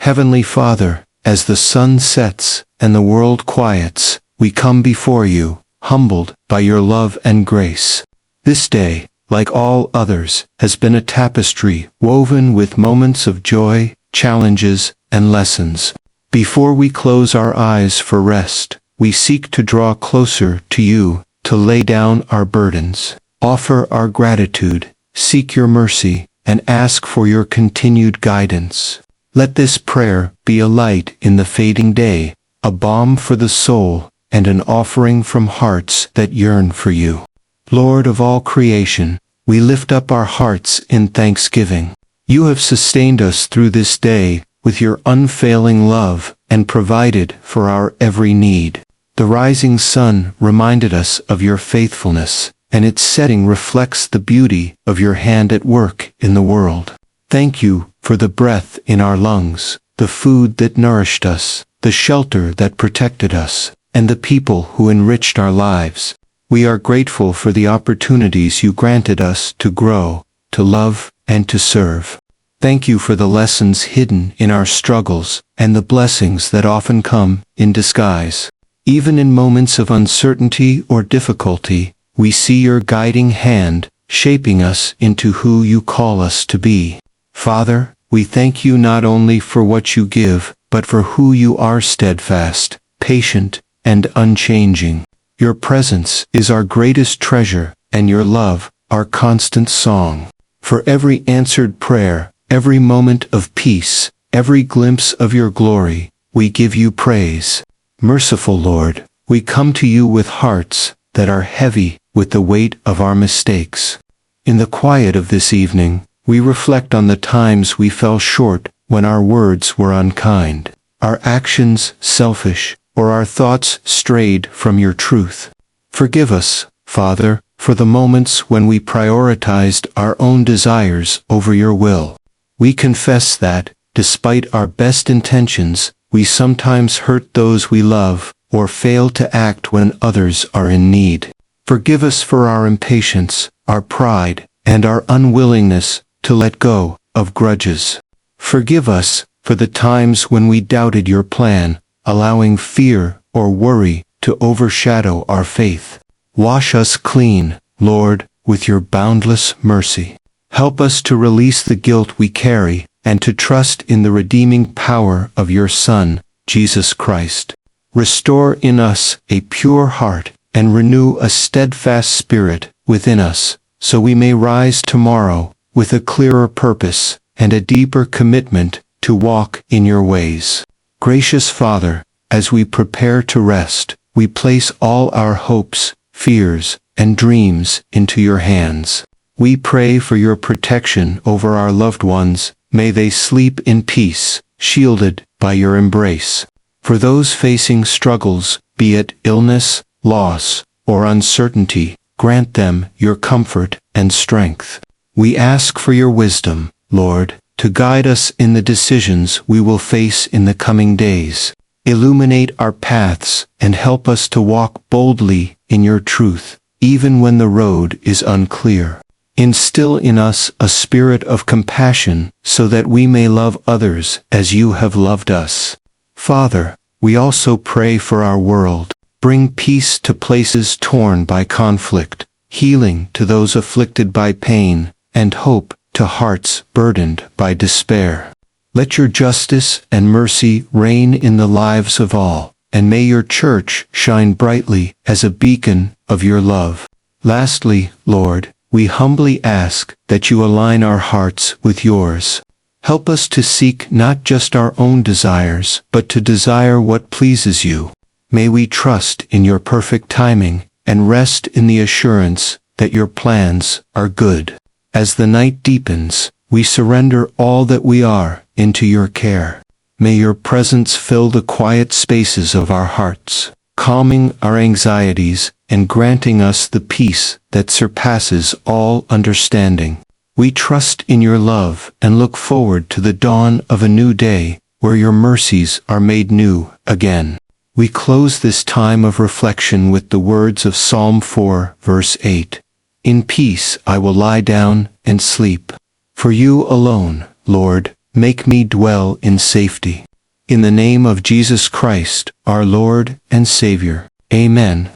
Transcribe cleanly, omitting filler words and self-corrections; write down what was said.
Heavenly Father, as the sun sets and the world quiets, we come before you, humbled by your love and grace. This day, like all others, has been a tapestry woven with moments of joy, challenges, and lessons. Before we close our eyes for rest, we seek to draw closer to you, to lay down our burdens, offer our gratitude, seek your mercy, and ask for your continued guidance. Let this prayer be a light in the fading day, a balm for the soul, and an offering from hearts that yearn for you. Lord of all creation, we lift up our hearts in thanksgiving. You have sustained us through this day with your unfailing love and provided for our every need. The rising sun reminded us of your faithfulness, and its setting reflects the beauty of your hand at work in the world. Thank you for the breath in our lungs, the food that nourished us, the shelter that protected us, and the people who enriched our lives. We are grateful for the opportunities you granted us to grow, to love, and to serve. Thank you for the lessons hidden in our struggles and the blessings that often come in disguise. Even in moments of uncertainty or difficulty, we see your guiding hand, shaping us into who you call us to be. Father, we thank you not only for what you give, but for who you are: steadfast, patient, and unchanging. Your presence is our greatest treasure, and your love, our constant song. For every answered prayer, every moment of peace, every glimpse of your glory, we give you praise. Merciful Lord, we come to you with hearts that are heavy with the weight of our mistakes. In the quiet of this evening, we reflect on the times we fell short when our words were unkind, our actions selfish, or our thoughts strayed from your truth. Forgive us, Father, for the moments when we prioritized our own desires over your will. We confess that, despite our best intentions, we sometimes hurt those we love, or fail to act when others are in need. Forgive us for our impatience, our pride, and our unwillingness to let go of grudges. Forgive us for the times when we doubted your plan, allowing fear or worry to overshadow our faith. Wash us clean, Lord, with your boundless mercy. Help us to release the guilt we carry and to trust in the redeeming power of your Son, Jesus Christ. Restore in us a pure heart and renew a steadfast spirit within us, so we may rise tomorrow with a clearer purpose and a deeper commitment to walk in your ways. Gracious Father, as we prepare to rest, we place all our hopes, fears, and dreams into your hands. We pray for your protection over our loved ones. May they sleep in peace, shielded by your embrace. For those facing struggles, be it illness, loss, or uncertainty, grant them your comfort and strength. We ask for your wisdom, Lord, to guide us in the decisions we will face in the coming days. Illuminate our paths and help us to walk boldly in your truth, even when the road is unclear. Instill in us a spirit of compassion so that we may love others as you have loved us. Father, we also pray for our world. Bring peace to places torn by conflict, healing to those afflicted by pain, and hope to hearts burdened by despair. Let your justice and mercy reign in the lives of all, and may your church shine brightly as a beacon of your love. Lastly, Lord, we humbly ask that you align our hearts with yours. Help us to seek not just our own desires, but to desire what pleases you. May we trust in your perfect timing and rest in the assurance that your plans are good. As the night deepens, we surrender all that we are into your care. May your presence fill the quiet spaces of our hearts, calming our anxieties and granting us the peace that surpasses all understanding. We trust in your love and look forward to the dawn of a new day where your mercies are made new again. We close this time of reflection with the words of Psalm 4, verse 8. In peace I will lie down and sleep. For you alone, Lord, make me dwell in safety. In the name of Jesus Christ, our Lord and Savior. Amen.